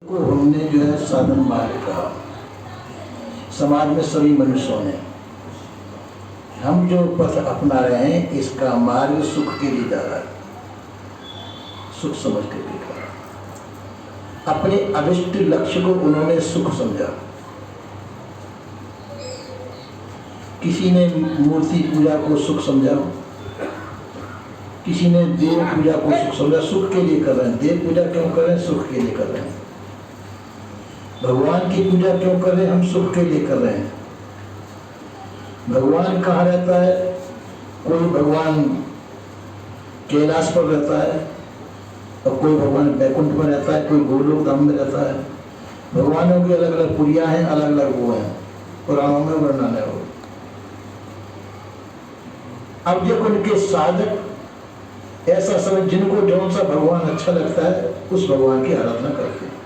को हमने जो है साधन मार्ग का समाज में सभी मनुष्यों ने हम जो पथ अपना रहे हैं इसका मार्ग सुख के लिए जा रहा है, सुख समझ के देखा। अपने अभिष्ट लक्ष्य को उन्होंने सुख समझा। किसी ने मूर्ति पूजा को सुख समझा, किसी ने देव पूजा को सुख समझा। सुख के लिए कर रहे हैं। देव पूजा क्यों कर रहे हैं? सुख के लिए कर रहे हैं। भगवान की पूजा क्यों कर रहे हैं? हम सुख के लिए कर रहे हैं। भगवान कहाँ रहता है? कोई भगवान कैलाश पर रहता है और कोई भगवान बैकुंठ में रहता है, कोई गोलोक धाम में रहता है। भगवानों की अलग अलग पुरियां हैं, अलग अलग वो हैं, पुराणों में वर्णन है वो। अब जब उनके साधक ऐसा समझ जिनको जो सा भगवान अच्छा लगता है उस भगवान की आराधना करते हैं।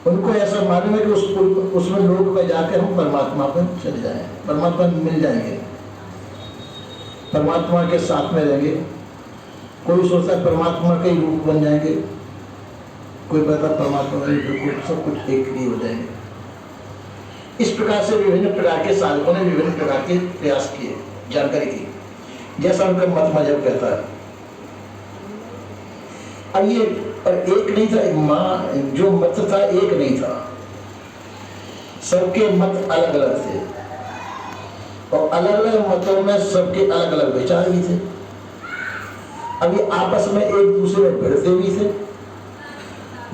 उनको ऐसा मालूम है कि उसमें लोग में जाकर हम परमात्मा पर चले जाएं, परमात्मा मिल जाएंगे, परमात्मा के साथ में रहेंगे। कोई सोचता है परमात्मा के रूप बन जाएंगे, कोई कहता परमात्मा के रूप, सब कुछ एक ही हो जाएंगे। इस प्रकार से विभिन्न प्रकार के साधकों ने विभिन्न प्रकार के प्रयास किए, जानकारी की, जैसा उनका मत मजहब कहता है। अब ये एक नहीं था, जो मत था एक नहीं था, सबके मत अलग अलग थे और अलग अलग मतों में सबके अलग अलग विचार भी थे। अब ये आपस में एक दूसरे में भिड़ते भी थे।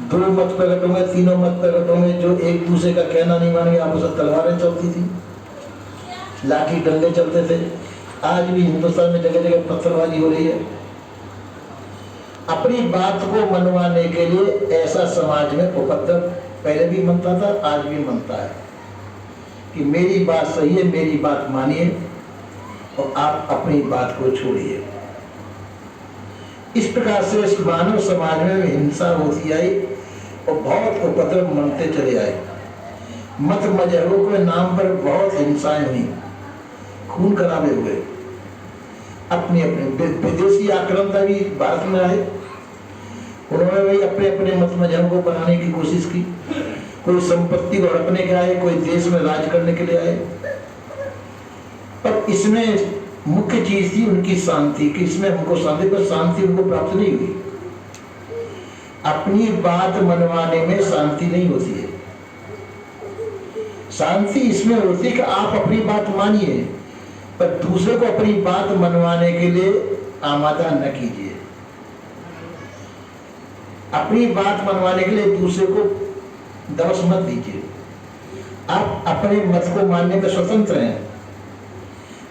दो मत प्रकटों में, तीनों मत प्रकटों में जो एक दूसरे का कहना नहीं मानेंगे, आपस में तलवारें चलती थी, लाठी डंडे चलते थे। आज भी हिंदुस्तान में जगह जगह पत्थरबाजी हो रही है। अपनी बात को मनवाने के लिए ऐसा समाज में उपद्रव पहले भी मनता था, आज भी मनता है कि मेरी बात सही है, मेरी बात मानिए और आप अपनी बात को छोड़िए। इस प्रकार से इस मानव समाज में हिंसा होती आई और बहुत उपद्रव मनते चले आए। मत मजहबों के नाम पर बहुत हिंसाएं हुई, खून खराबे हुए। अपने अपने विदेशी आक्रांता भी भारत में आए, उन्होंने भी अपने अपने मत मजहब को बनाने की कोशिश की। कोई संपत्ति को हड़पने के आए, कोई देश में राज करने के लिए आए। पर इसमें मुख्य चीज थी उनकी शांति कि इसमें हमको शांति, पर शांति उनको प्राप्त नहीं हुई। अपनी बात मनवाने में शांति नहीं होती है। शांति इसमें होती है कि आप अपनी बात मानिए पर दूसरे को अपनी बात मनवाने के लिए आमादा न कीजिए। अपनी बात मनवाने के लिए दूसरे को दबस मत दीजिए। आप अपने मत को मानने में स्वतंत्र हैं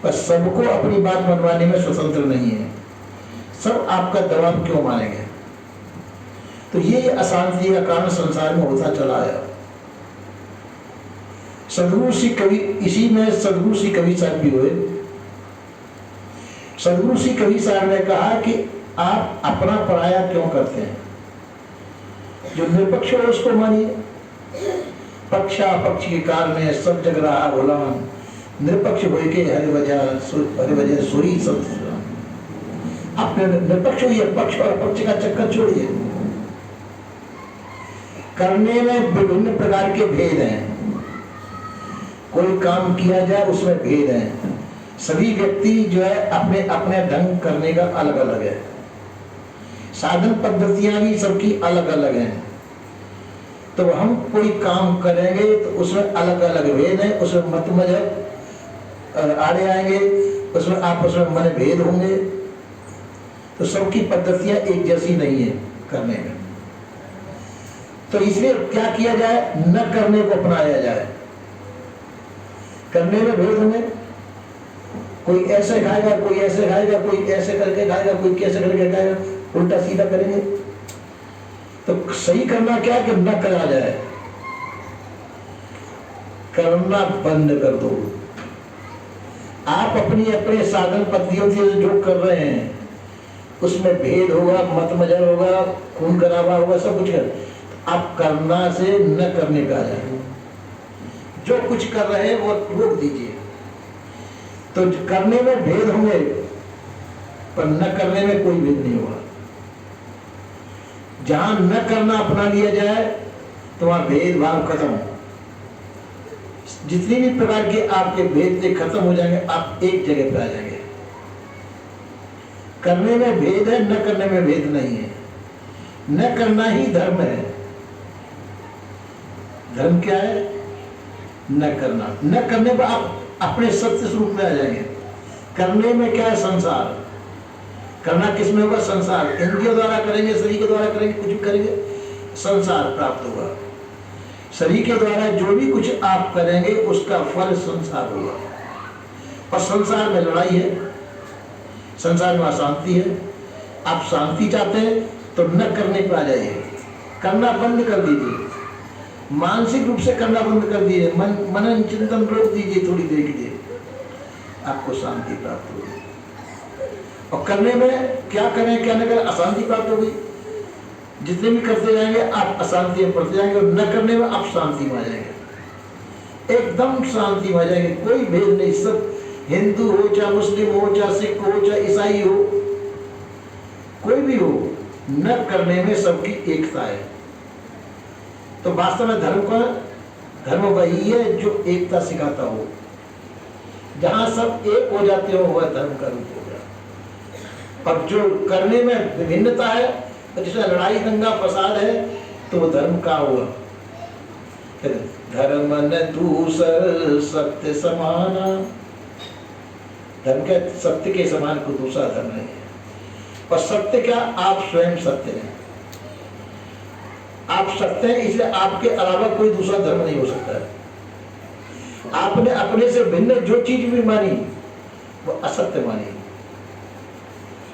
पर सबको अपनी बात मनवाने में स्वतंत्र नहीं है। सब आपका दबाव क्यों मानेंगे? तो ये अशांति का कारण संसार में होता चला आया। सदगुरु श्री कवि, इसी में सदगुरु श्री कवि साहब भी हुए। सदगुरु श्री कवि साहब ने कहा कि आप अपना पराया क्यों करते हैं? जो निरपक्ष है उसको मानिए। पक्षा पक्ष के काल में सब जग रहा गुलाम, निरपक्ष होए के हरि वजह सोई सब। आप निरपक्ष होइए, पक्ष और पक्ष का चक्कर छोड़िए। करने में विभिन्न प्रकार के भेद हैं। कोई काम किया जाए उसमें भेद है। सभी व्यक्ति जो है अपने अपने ढंग करने का अलग अलग है। साधन पद्धतियां भी सबकी अलग अलग हैं। तो हम कोई काम करेंगे तो उसमें अलग अलग भेद है, उसमें मत मजहब आड़े आएंगे, उसमें आपस में मन भेद होंगे। तो सबकी पद्धतियां एक जैसी नहीं है करने में। तो इसलिए क्या किया जाए? न करने को अपनाया जाए। करने में भेद होंगे, कोई ऐसे खाएगा, कोई ऐसे खाएगा, कोई ऐसे करके खाएगा, कोई कैसे करके खाएगा, उल्टा सीधा करेंगे। तो सही करना क्या है कि न करा जाए, करना बंद कर दो। आप अपनी अपने साधन पद्धतियों से जो कर रहे हैं उसमें भेद होगा, मत मजहब होगा, खून खराबा होगा, सब कुछ कर। आप करना से न करने पे आ जाए। जो कुछ कर रहे हैं वो रोक दीजिए। तो करने में भेद होंगे पर न करने में कोई भेद नहीं होगा। जहां न करना अपना लिया जाए तो वहां भेदभाव खत्म। जितनी भी प्रकार के आपके भेद थे खत्म हो जाएंगे, आप एक जगह पे आ जाएंगे। करने में भेद है, न करने में भेद नहीं है। न करना ही धर्म है। धर्म क्या है? न करना। न करने पर आप अपने सत्य स्वरूप में आ जाएंगे। करने में क्या है? संसार। करना किस में होगा? संसार। इंद्रियों द्वारा करेंगे, शरीर के द्वारा करेंगे, कुछ भी करेंगे, संसार प्राप्त होगा। शरीर के द्वारा जो भी कुछ आप करेंगे उसका फल संसार होगा। और संसार में लड़ाई है, संसार में अशांति है। आप शांति चाहते हैं तो न करने पर आ जाइए। करना बंद कर दीजिए, मानसिक रूप से करना बंद कर दीजिए, मनन चिंतन रोक दीजिए थोड़ी देर के लिए, आपको शांति प्राप्त होगी। और करने में क्या करें क्या न करें, अशांति प्राप्त होगी। जितने भी करते जाएंगे आप अशांति में पड़ते जाएंगे, और न करने में आप शांति में आ जाएंगे, एकदम शांति में आ जाएंगे। कोई भेद नहीं, सब हिंदू हो चाहे मुस्लिम हो चाहे सिख हो चाहे ईसाई हो, कोई भी हो, न करने में सबकी एकता है। तो वास्तव में धर्म वही है जो एकता सिखाता हो। जहां सब एक हो जाते हो वह धर्म का रूप हो गया। और जो करने में विभिन्नता है, जिसमें लड़ाई दंगा फसाद है, तो वो धर्म का हुआ। धर्म न दूसर सत्य समाना। धर्म के सत्य के समान को दूसरा धर्म नहीं है। और सत्य क्या? आप स्वयं सत्य हैं। आप सत्य हैं, इसलिए आपके अलावा कोई दूसरा धर्म नहीं हो सकता है। आपने अपने से भिन्न जो चीज भी मानी वो असत्य मानी,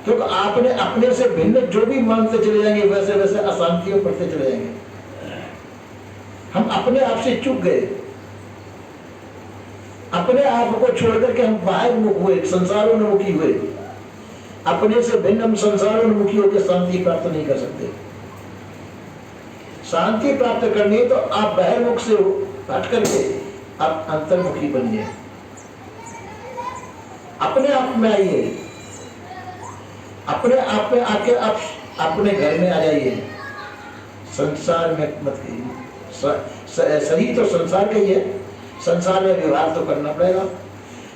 क्योंकि आपने अपने से भिन्न जो भी मानते चले जाएंगे वैसे वैसे अशांतियों पड़ते चले जाएंगे। हम अपने आप से चूक गए, अपने आप को छोड़कर के हम बाहर मुख हुए, संसारोन्मुखी हुए। अपने से भिन्न हम संसारोन्मुखी होकर शांति प्राप्त नहीं कर सकते। शांति प्राप्त करनी है तो आप बहिर्मुख से हट करके आप अंतर्मुखी बनिए, अपने आप में आइए, अपने आप में आके आप अपने घर में आ जाइए, संसार में मत करिए। शरीर तो संसार का ही है, संसार में व्यवहार तो करना पड़ेगा,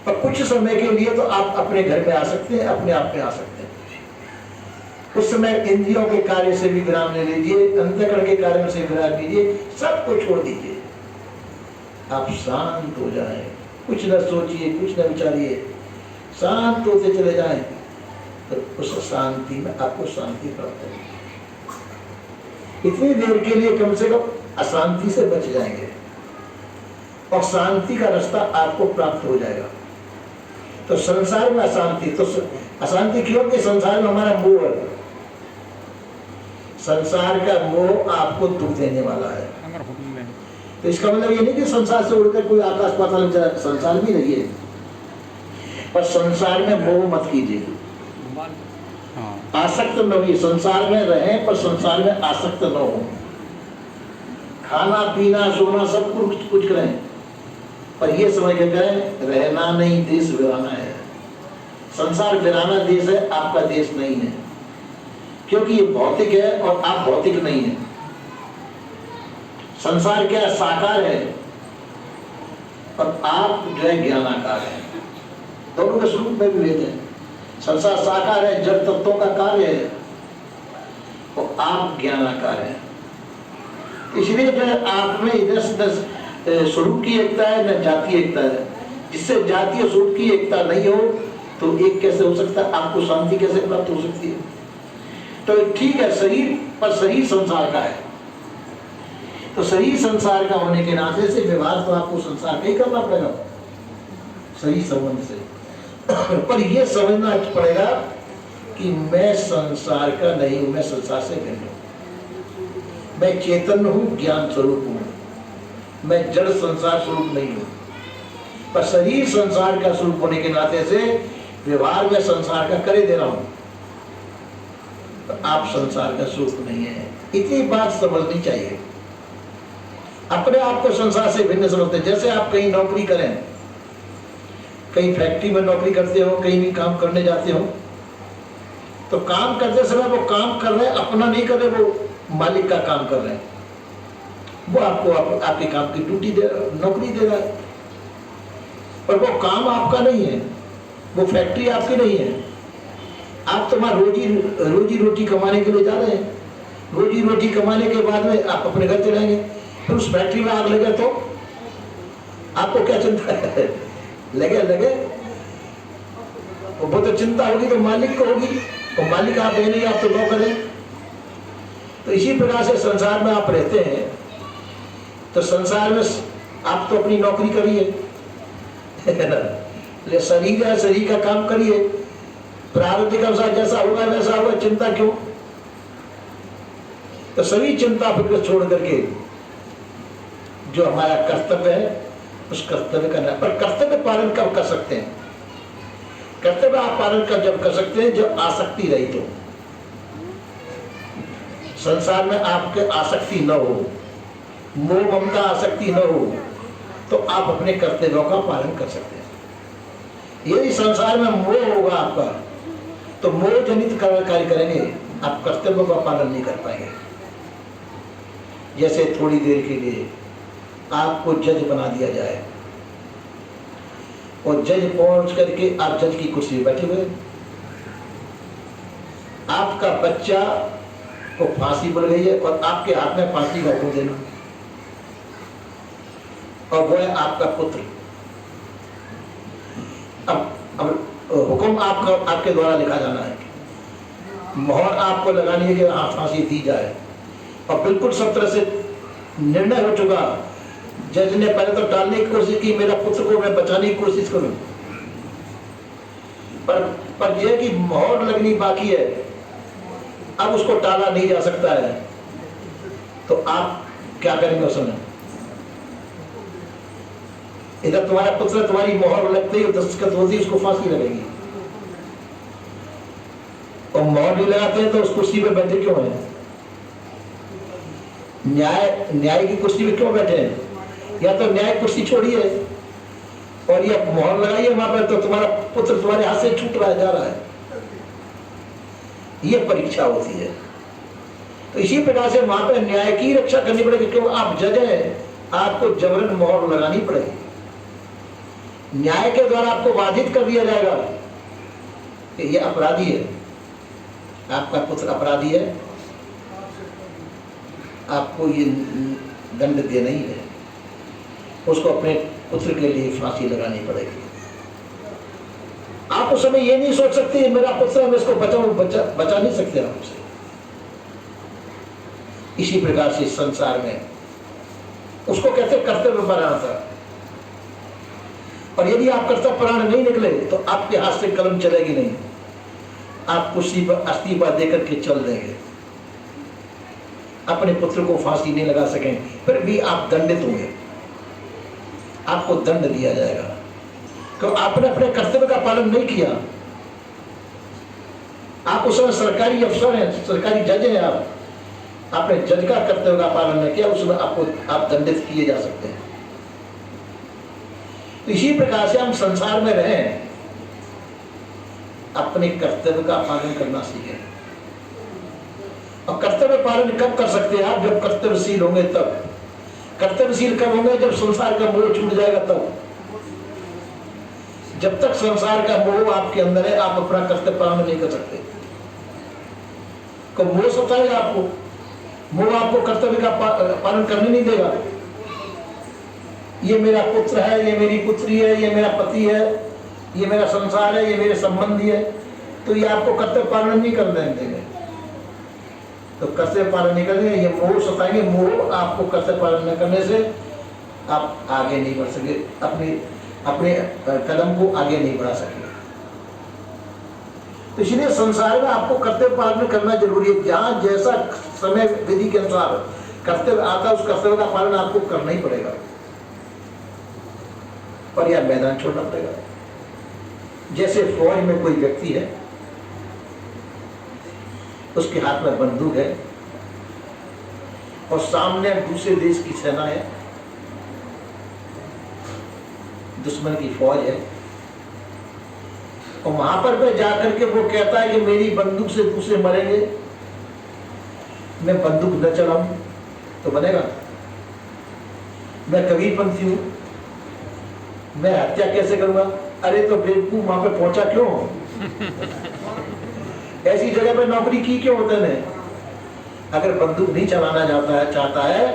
पर कुछ समय के लिए तो आप अपने घर में आ सकते हैं, अपने आप में आ सकते हैं। उस समय इंद्रियों के कार्य से भी विराम ले लीजिए, अंतःकरण के कार्य से विराम लीजिए, सब कुछ छोड़ दीजिए, आप शांत हो जाएं। कुछ न सोचिए, कुछ न विचारिए, शांत होते चले जाएं, तो उस शांति में आपको शांति प्राप्त होगी। इतनी देर के लिए कम से कम अशांति से बच जाएंगे और शांति का रास्ता आपको प्राप्त हो जाएगा। तो संसार में अशांति, तो अशांति क्यों? कि संसार में हमारा मोह है। संसार का मोह आपको दुख देने वाला है। तो इसका मतलब ये नहीं कि संसार से उड़कर कोई आकाश पाताल में चला, संसार भी रहिए, पर संसार में मोह मत कीजिए, आसक्त न होइए। संसार में रहें पर संसार में आसक्त न हो। खाना पीना सोना सब कुछ करें, पर ये समझ के करें रहना नहीं, देश वीराना है। संसार वीराना देश है, आपका देश नहीं है, क्योंकि ये भौतिक है और आप भौतिक नहीं है। संसार क्या साकार है और आप जो है ज्ञानाकार है। दोनों के स्वरूप में भी भेद है। संसार साकार है, जड़ तत्वों का कार्य है, और आप ज्ञानाकार है। इसलिए जो है आप में इधर से स्वरूप की एकता है, न जातीय एकता है। जिससे जातीय स्वरूप की एकता नहीं हो तो एक कैसे हो सकता है? आपको शांति कैसे प्राप्त हो सकती है? तो ठीक है, शरीर पर शरीर संसार का है, तो शरीर संसार का होने के नाते से व्यवहार तो आपको संसार का ही करना पड़ेगा, शरीर संबंध से। पर यह समझना पड़ेगा कि मैं संसार का नहीं हूं, मैं संसार से भिन्न हूं। मैं चैतन्य हूं, ज्ञान स्वरूप हूं, मैं जड़ संसार स्वरूप नहीं हूं। पर शरीर संसार का स्वरूप होने के नाते से व्यवहार में संसार का करे दे रहा हूं, तो आप संसार का स्वरूप नहीं है। इतनी बात समझनी चाहिए। अपने आप को संसार से भिन्न समझते। जैसे आप कहीं नौकरी करें, कहीं फैक्ट्री में नौकरी करते हो, कहीं भी काम करने जाते हो, तो काम करते समय वो काम कर रहे, अपना नहीं कर रहे, वो मालिक का काम कर रहे हैं, वो आपको आपके काम की ड्यूटी दे नौकरी दे रहा है, पर वो काम आपका नहीं है, वो फैक्ट्री आपकी नहीं है। आप तो वहां रोजी रोटी कमाने के लिए जा रहे हैं। रोजी रोटी कमाने के बाद में आप अपने घर चलेंगे, फिर उस फैक्ट्री में आग लगे तो आपको क्या चिंता है? लगे वो तो चिंता होगी तो मालिक को होगी, और मालिक आप है नहीं, आप तो नौकर हैं। तो इसी प्रकार से संसार में आप रहते हैं, तो संसार में आप तो अपनी नौकरी करिए, शरीर है, शरीर का काम करिए, प्रारब्ध के अनुसार जैसा होगा वैसा होगा, चिंता क्यों? तो सभी चिंता फिक्र छोड़ करके जो हमारा कर्तव्य है उस कर्तव्य करना। पर कर्तव्य पालन कब कर सकते हैं? कर्तव्य आप पालन जब कर सकते हैं जब आसक्ति रही तो, संसार में आपके आसक्ति न हो, मोह ममता आसक्ति न हो, तो आप अपने कर्तव्यों का पालन कर सकते हैं। यदि संसार में मोह होगा आपका, तो मोह जनित कार्य करेंगे, आप कर्तव्यों का पालन नहीं कर पाएंगे। जैसे थोड़ी देर के लिए आपको जज बना दिया जाए और जज पहुंच करके आप जज की कुर्सी में बैठे हुए, आपका बच्चा को फांसी मिल गई है और आपके हाथ में फांसी का हुक्म देना, और वो है आपका पुत्र। अब हुक्म आपके द्वारा लिखा जाना है, मोहर आपको लगानी है कि हाँ फांसी दी जाए, और बिल्कुल सब तरह से निर्णय हो चुका। जज ने पहले तो टालने की कोशिश की, मेरा पुत्र को मैं बचाने की कोशिश करूं, पर यह कि मोहर लगनी बाकी है, अब उसको टाला नहीं जा सकता है, तो आप क्या करेंगे उस समय? इधर तुम्हारा पुत्र, तुम्हारी मोहर लगते ही दस्तखत होती, उसको फांसी लगेगी, और मोहर नहीं लगाते हैं तो उस कुर्सी पे बैठे क्यों हैं? न्याय की कुर्सी पे क्यों बैठे हैं? या तो न्याय कुर्सी छोड़िए और ये मोहर लगाइए वहां पर, तो तुम्हारा पुत्र तुम्हारे हाथ से छूट रहा है, जा रहा है। ये परीक्षा होती है। तो इसी प्रकार से वहां पर न्याय की रक्षा करनी पड़ेगी, क्योंकि आप जज हैं, आपको जबरन मोहर लगानी पड़ेगी। न्याय के द्वारा आपको बाधित कर दिया जाएगा कि ये अपराधी है, आपका पुत्र अपराधी है, आपको ये दंड देना ही है, उसको अपने पुत्र के लिए फांसी लगानी पड़ेगी। आप उस समय ये नहीं सोच सकते मेरा पुत्र है, मैं इसको बचाऊं, बचा नहीं सकते आप उसे। इसी प्रकार से संसार में उसको कहते कर्तव्य परायणता, और यदि आप कर्तव्य परायण नहीं निकले तो आपके हाथ से कलम चलेगी नहीं, आप कुर्सी पर इस्तीफा देकर के चल देंगे, अपने पुत्र को फांसी नहीं लगा सकेंगे, फिर भी आप दंडित होंगे, आपको दंड दिया जाएगा, क्योंकि आपने अपने कर्तव्य का पालन नहीं किया। आप उस समय सरकारी अफसर हैं, सरकारी जज हैं, आपने जज का कर्तव्य का पालन नहीं किया, उसमें आप दंडित किए जा सकते हैं। तो इसी प्रकार से हम संसार में रहें, अपने कर्तव्य का पालन करना सीखें। और कर्तव्य पालन कब कर सकते हैं आप? जब कर्तव्यशील होंगे तब। कर्तव्यशील कब होंगे? जब संसार का मोह छूट जाएगा तब। जब तक संसार का मोह आपके अंदर है, आप अपना कर्तव्य पालन नहीं कर सकते। कब मोह सताएगा आपको, मोह आपको कर्तव्य का पालन करने नहीं देगा। ये मेरा पुत्र है, ये मेरी पुत्री है, ये मेरा पति है, ये मेरा संसार है, ये मेरे संबंधी है, तो ये आपको कर्तव्य पालन नहीं करने देंगे। तो कर्तव्य पालन नहीं करेंगे, ये मोह सताएंगे। मोह आपको कर्तव्य पालन न करने से आप आगे नहीं बढ़ सके, अपने कदम को आगे नहीं बढ़ा सके। तो इसलिए संसार में आपको कर्तव्य पालन करना जरूरी है। जहां जैसा समय विधि के अनुसार कर्तव्य आता है, उस कर्तव्य का पालन आपको करना ही पड़ेगा, पर यह मैदान छोड़ना पड़ेगा। जैसे फौज में कोई व्यक्ति है, उसके हाथ में बंदूक है और सामने दूसरे देश की सेना है, दुश्मन की फौज है, और वहां पर जाकर के वो कहता है कि मेरी बंदूक से दूसरे मरेंगे, मैं बंदूक न चलाऊं तो बनेगा? मैं कबीरपंथी हूं, मैं हत्या कैसे करूंगा? अरे तो बेवकूफ, वहां पे पहुंचा क्यों? ऐसी जगह पे नौकरी की क्यों होता है? अगर बंदूक नहीं चलाना चाहता है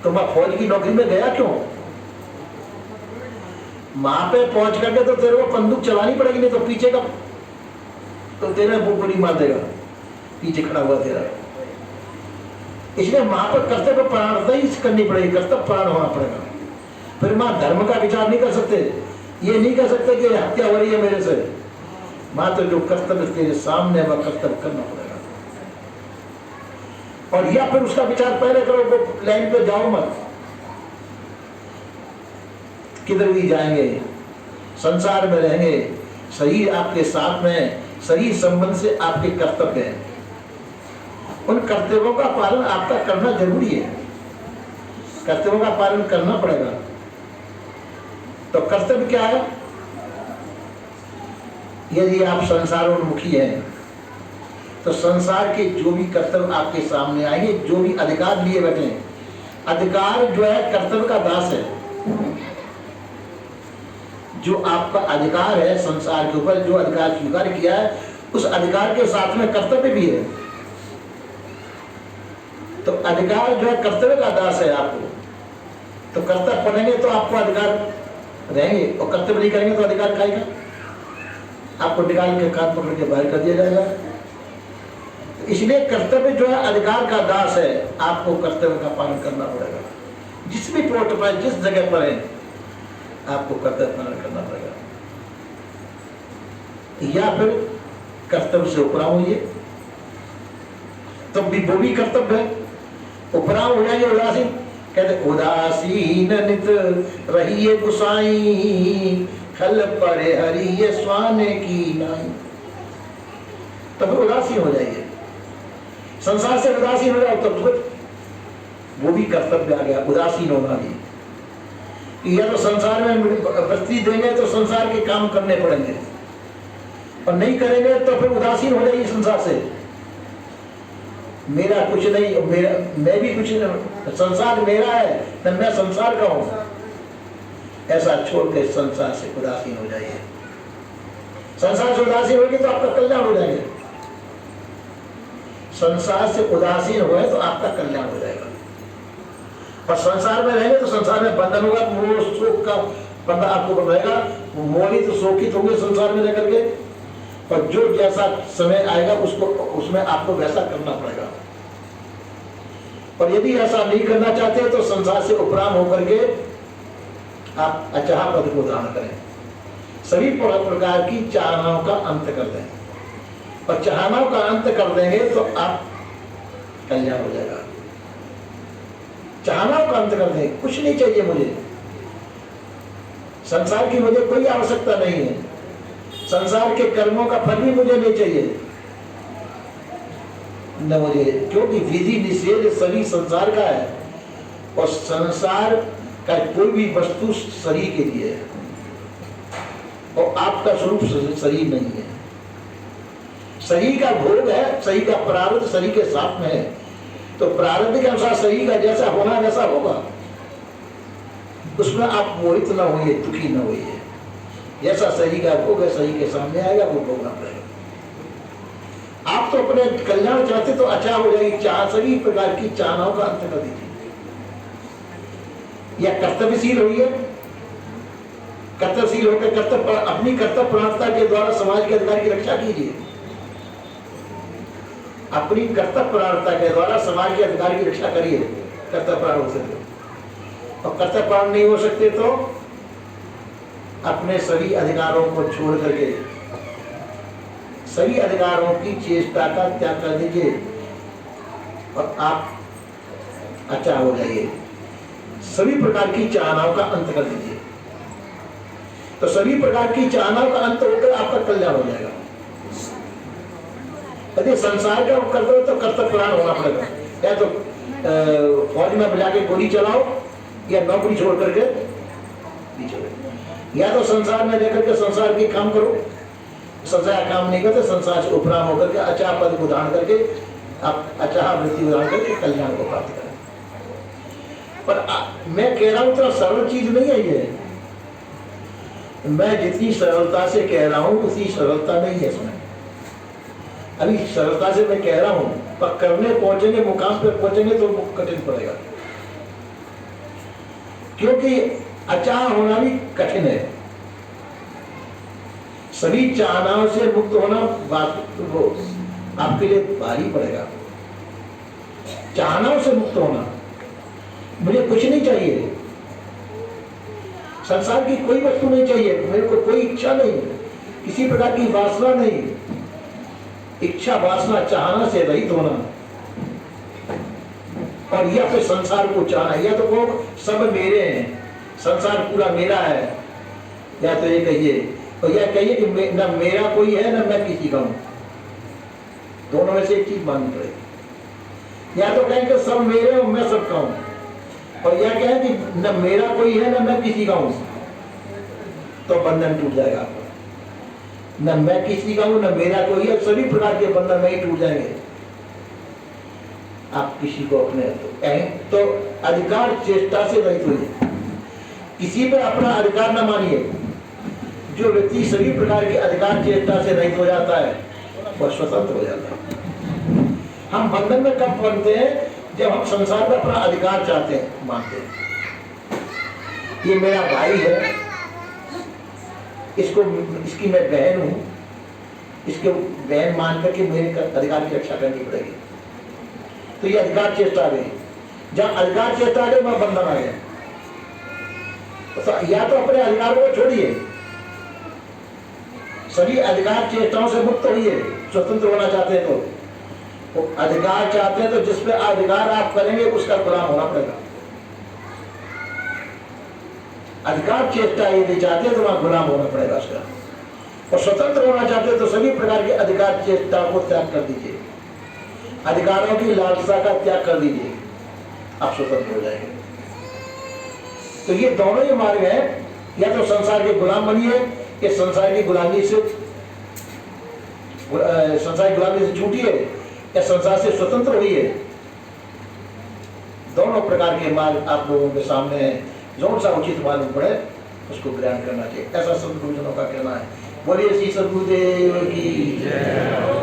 तो मैं फौज की नौकरी में गया क्यों? वहां पे पहुंच करके तो तेरे को बंदूक चलानी पड़ेगी, नहीं तो पीछे का तो तेरे वो गोली मार देगा पीछे खड़ा हुआ तेरा। इसलिए वहां पर कर्तव्य प्राणता ही करनी पड़ेगी, कर्तव्य प्राण होना पड़ेगा। फिर मां धर्म का विचार नहीं कर सकते, ये नहीं कर सकते कि हत्या हो रही है मेरे से। मां तो जो कर्तव्य तेरे सामने वह कर्तव्य करना पड़ेगा। और या फिर उसका विचार पहले करो, वो लाइन पे जाओ मत, किधर भी जाएंगे, संसार में रहेंगे, शरीर आपके साथ में, शरीर संबंध से आपके कर्तव्य हैं, उन कर्तव्यों का पालन आपका करना जरूरी है, कर्तव्यों का पालन करना पड़ेगा। तो कर्तव्य क्या है? यदि आप संसारोन्मुखी हैं तो संसार के जो भी कर्तव्य आपके सामने आएंगे, जो भी अधिकार लिए बैठे हैं, अधिकार जो है कर्तव्य का दास है। जो आपका अधिकार है संसार के ऊपर, जो अधिकार स्वीकार किया है, उस अधिकार के साथ में कर्तव्य भी है। तो अधिकार जो है कर्तव्य का दास है आपको। तो कर्तव्य पढ़ेंगे तो आपको अधिकार रहेंगे, और कर्तव्य नहीं करेंगे तो अधिकार खाएगा, आपको निकाल के कान पकड़ के बाहर कर दिया जाएगा। तो इसलिए कर्तव्य जो है अधिकार का दास है, आपको कर्तव्य का पालन करना पड़ेगा। जिस भी पोस्ट पर, जिस जगह पर है, आपको कर्तव्य पालन करना पड़ेगा। या फिर कर्तव्य से उपराम होइए, तो भी वो भी कर्तव्य है। उपराम हो जाएंगे उदासीन, कहते उदासीन नित रहिए गुसाई, खल परे हरिये स्वाने की नाई। तो फिर उदासीन हो जाइए, संसार से उदासीन हो जाओ, तब तो वो भी कर्तव्य आ गया, उदासीन होना भी। या तो संसार में वृत्ति देंगे तो संसार के काम करने पड़ेंगे, और नहीं करेंगे तो फिर उदासीन हो जाएगी संसार से। मेरा कुछ नहीं, मैं भी कुछ नहीं, संसार मेरा है, तो मैं संसार का हूं, ऐसा छोड़ के संसार से उदासीन हो जाइए। संसार से उदासीन होगी तो आपका कल्याण हो जाएगा, संसार से उदासीन हुए तो आपका कल्याण हो जाएगा। और संसार में रहेंगे तो संसार में बंधन होगा, मोह शोक का बंधन आपको रहेगा, मोहित तो शोकित होंगे संसार में रह करके, और जो जैसा समय आएगा उसको, उसमें आपको वैसा करना पड़ेगा। और यदि ऐसा नहीं करना चाहते तो संसार से उपराम होकर के आप अचाह पद को धारण करें, सभी प्रकार की चाहनाओं का अंत कर दें, और चाहनाओं का अंत कर देंगे तो आप कल्याण हो जाएगा। चाहनाओं का अंत कर देंगे, कुछ नहीं चाहिए मुझे, संसार की मुझे कोई आवश्यकता नहीं है, संसार के कर्मों का फल भी मुझे नहीं चाहिए न मुझे, क्योंकि विधि निषेध सभी संसार का है, और संसार का कोई भी वस्तु शरीर के लिए है, और आपका स्वरूप शरीर नहीं है। शरीर का भोग है, शरीर का प्रारब्ध शरीर के साथ में है, तो प्रारब्ध के अनुसार शरीर का जैसा होना वैसा होगा, उसमें आप मोहित न होइए, दुखी न होइए। जैसा शरीर का भोग है शरीर के सामने आएगा, वो भोगना पड़ेगा। आप तो अपने कल्याण चाहते तो अच्छा हो जाएगी, चाह सभी प्रकार की चाहनाओं का अंत कर दीजिए, या कर्तव्यशील होइए, कर्तव्यशील होकर कर्तव्य, अपनी कर्तव्य प्राणता के द्वारा समाज के अधिकार की रक्षा कीजिए, अपनी कर्तव्य प्राणता के द्वारा समाज के अधिकार की रक्षा करिए, कर्तव्य प्राण हो सकते। और कर्तव्य प्राण नहीं हो सकते तो अपने सभी अधिकारों को छोड़ करके सभी अधिकारों की चेष्टा का त्याग कर दीजिए, और आप अच्छा हो जाइए, सभी प्रकार की चाहनाओं का अंत कर दीजिए। तो सभी प्रकार की चाहनाओं का अंत होकर आपका कल्याण हो जाएगा। यदि संसार का कर्तव्य तो कर्तव्य प्राण होना पड़ेगा, या तो फौज में बजा के गोली चलाओ, या नौकरी छोड़ करके या तो संसार में रहकर के संसार के काम करो, संसार काम नहीं करते, संसार से उपराम होकर के अच्छा पद को धारण करके आप अचाह वृत्ति प्रदान करके कल्याण को प्राप्त करें। पर मैं कह रहा हूं तो सरल चीज नहीं है ये। मैं जितनी सरलता से कह रहा हूं उतनी सरलता नहीं है इसमें। अभी सरलता से मैं कह रहा हूं, पर करने पहुंचेंगे, मुकाम पे पहुंचेंगे तो कठिन पड़ेगा, क्योंकि अचाह होना भी कठिन है। सभी चाहनाओं से मुक्त होना वो आपके लिए भारी पड़ेगा। चाहनाओं से मुक्त होना, मुझे कुछ नहीं चाहिए, संसार की कोई वस्तु नहीं चाहिए, मेरे को कोई इच्छा नहीं, किसी प्रकार की वासना नहीं। इच्छा वासना चाहना से रहित होना, और या फिर संसार को चाहना, या तो वो सब मेरे हैं, संसार पूरा मेरा है, या तो ये कहिए, और यह कहिए कि न मेरा कोई है न मैं किसी का हूं। दोनों में से एक चीज माननी पड़ेगी। या तो कहें कि सब मेरे हो, मैं सबका हूं, और यह कहें कि न मेरा कोई है न मैं किसी का हूं, तो बंधन टूट जाएगा। न मैं किसी का हूं न मेरा कोई है, सभी प्रकार के बंधन नहीं टूट जाएंगे। आप किसी को अपने तो अधिकार चेष्टा से रहित होइए, किसी पर अपना अधिकार न मानिए। जो व्यक्ति सभी प्रकार के अधिकार चेष्टा से रहित हो जाता है वह स्वतंत्र हो जाता है। हम बंधन में कब बनते हैं? जब हम संसार में अपना अधिकार चाहते हैं, मानते हैं ये मेरा भाई है, इसको इसकी मैं बहन हूं, इसके बहन मान करके मेरे अधिकार की रक्षा करनी पड़ेगी। तो ये अधिकार चेष्टा आ गई। जब अधिकार चेष्टा आ गई वह बंधन आ गया। तो या तो अपने अधिकारों को छोड़िए, सभी अधिकार चेष्टाओं से मुक्त होइए। स्वतंत्र होना चाहते हैं तो अधिकार चाहते हैं तो जिस पे अधिकार आप करेंगे उसका गुलाम होना पड़ेगा। अधिकार चेष्टा यदि चाहते हैं तो वहां गुलाम होना पड़ेगा उसका। और स्वतंत्र होना चाहते हैं तो सभी प्रकार के अधिकार चेष्टा को त्याग कर दीजिए, अधिकारों की लालसा का त्याग कर दीजिए, आप स्वतंत्र हो जाएंगे। तो ये दोनों ही मार्ग हैं। या तो संसार के गुलाम बनिए, या संसार की गुलामी से छूटिए, या संसार से स्वतंत्र होइए। दोनों प्रकार के मार्ग आप लोगों के सामने है। जो सा उचित मालूम पड़े उसको ग्रहण करना चाहिए, ऐसा सदगुरुजनों का कहना है। बोलिए श्री सद्गुरुदेव की जय।